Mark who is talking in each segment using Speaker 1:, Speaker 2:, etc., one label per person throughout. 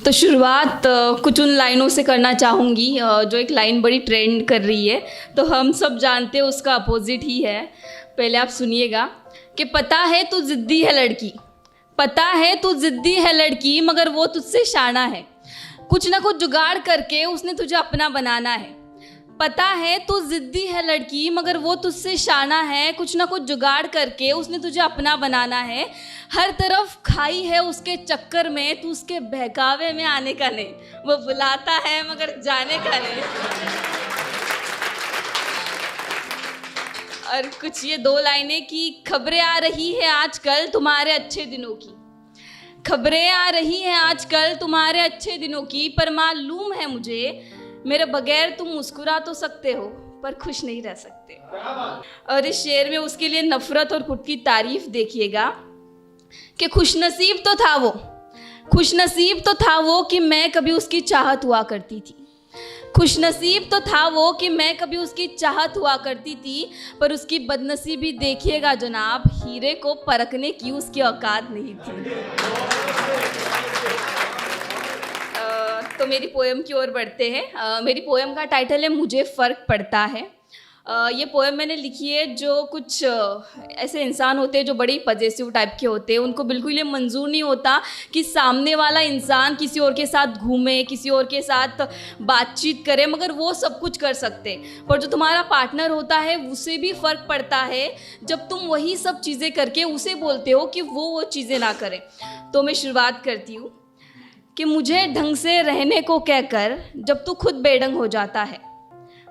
Speaker 1: तो शुरुआत कुछ उन लाइनों से करना चाहूँगी जो एक लाइन बड़ी ट्रेंड कर रही है, तो हम सब जानते हैं उसका अपोजिट ही है। पहले आप सुनिएगा कि पता है तू ज़िद्दी है लड़की, पता है तू ज़िद्दी है लड़की, मगर वो तुझसे शाना है, कुछ ना कुछ जुगाड़ करके उसने तुझे अपना बनाना है। पता है तू ज़िद्दी है लड़की, मगर वो तुझसे शाना है, कुछ ना कुछ जुगाड़ करके उसने तुझे अपना बनाना है। हर तरफ खाई है उसके चक्कर में, तू उसके बहकावे में आने का नहीं, वो बुलाता है मगर जाने का नहीं। और कुछ ये दो लाइनें की खबरें आ रही है आजकल तुम्हारे अच्छे दिनों की, खबरें आ रही हैं आजकल तुम्हारे अच्छे दिनों की, पर मालूम है मुझे मेरे बगैर तुम मुस्कुरा तो सकते हो पर खुश नहीं रह सकते। और इस शेर में उसके लिए नफरत और खुद की तारीफ देखिएगा कि खुशनसीब तो था वो, खुशनसीब तो था वो कि मैं कभी उसकी चाहत हुआ करती थी, खुशनसीब तो था वो कि मैं कभी उसकी चाहत हुआ करती थी, पर उसकी बदनसीबी देखिएगा जनाब, हीरे को परखने की उसकी औकात नहीं थी। तो मेरी पोएम की ओर बढ़ते हैं। मेरी पोएम का टाइटल है मुझे फ़र्क पड़ता है। ये पोएम मैंने लिखी है जो कुछ ऐसे इंसान होते हैं जो बड़ी पजेसिव टाइप के होते हैं, उनको बिल्कुल ये मंजूर नहीं होता कि सामने वाला इंसान किसी और के साथ घूमे, किसी और के साथ बातचीत करे, मगर वो सब कुछ कर सकते, पर जो तुम्हारा पार्टनर होता है उसे भी फ़र्क पड़ता है जब तुम वही सब चीज़ें करके उसे बोलते हो कि वो चीज़ें ना करें। तो मैं शुरुआत करती हूँ कि मुझे ढंग से रहने को कहकर जब तू खुद बेढंग हो जाता है,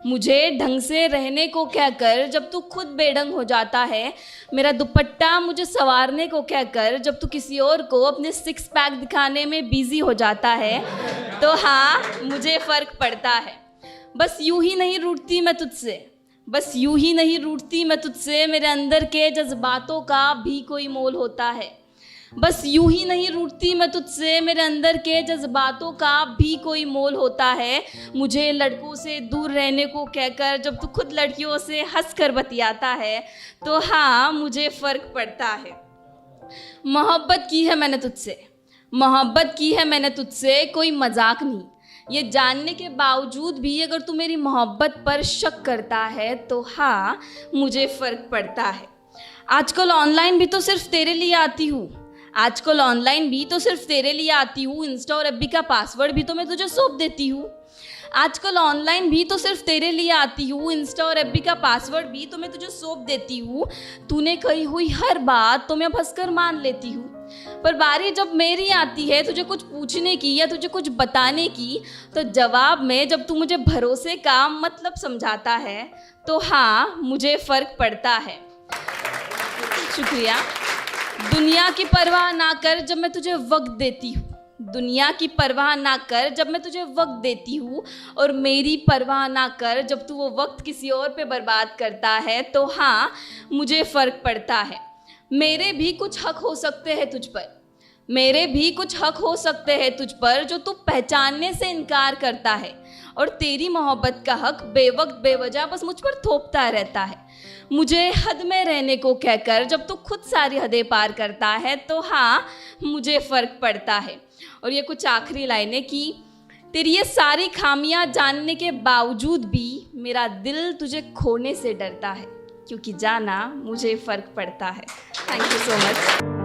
Speaker 1: मुझे ढंग से रहने को कहकर जब तू खुद बेढंग हो जाता है, मेरा दुपट्टा मुझे संवारने को कहकर जब तू किसी और को अपने सिक्स पैक दिखाने में बिजी हो जाता है, तो हाँ मुझे फ़र्क पड़ता है। बस यूं ही नहीं रूठती मैं तुझसे, बस यूं ही नहीं रूठती मैं तुझसे, मेरे अंदर के जज्बातों का भी कोई मोल होता है। बस यूं ही नहीं रूठती मैं तुझसे, मेरे अंदर के जज्बातों का भी कोई मोल होता है। मुझे लड़कों से दूर रहने को कहकर जब तू खुद लड़कियों से हंस कर बतियाता है, तो हाँ मुझे फ़र्क पड़ता है। मोहब्बत की है मैंने तुझसे, मोहब्बत की है मैंने तुझसे, कोई मजाक नहीं, ये जानने के बावजूद भी अगर तू मेरी मोहब्बत पर शक करता है, तो हाँ मुझे फ़र्क पड़ता है। आजकल ऑनलाइन भी तो सिर्फ तेरे लिए आती हूँ, आजकल ऑनलाइन भी तो सिर्फ तेरे लिए आती हूँ, इंस्टा और एफबी का पासवर्ड भी तो मैं तुझे सौंप देती हूँ। आजकल ऑनलाइन भी तो सिर्फ तेरे लिए आती हूँ, इंस्टा और एफबी का पासवर्ड भी तो मैं तुझे सौंप देती हूँ। तूने कही हुई हर बात तो मैं हंसकर मान लेती हूँ, पर बारी जब मेरी आती है तुझे कुछ पूछने की या तुझे कुछ बताने की, तो जवाब में जब तू मुझे भरोसे का मतलब समझाता है, तो हाँ मुझे फ़र्क पड़ता है। शुक्रिया। दुनिया की परवाह ना कर जब मैं तुझे वक्त देती हूँ, दुनिया की परवाह ना कर जब मैं तुझे वक्त देती हूँ, और मेरी परवाह ना कर जब तू वो वक्त किसी और पे बर्बाद करता है, तो हाँ मुझे फ़र्क पड़ता है। मेरे भी कुछ हक हो सकते हैं तुझ पर, मेरे भी कुछ हक हो सकते हैं तुझ पर, जो तू पहचानने से इनकार करता है, और तेरी मोहब्बत का हक बेवक्त बेवजह बस मुझ पर थोपता रहता है। मुझे हद में रहने को कहकर जब तू खुद सारी हदें पार करता है, तो हाँ मुझे फ़र्क पड़ता है। और ये कुछ आखिरी लाइनें कि तेरी ये सारी खामियां जानने के बावजूद भी मेरा दिल तुझे खोने से डरता है, क्योंकि जाना मुझे फ़र्क पड़ता है। Thank you so much.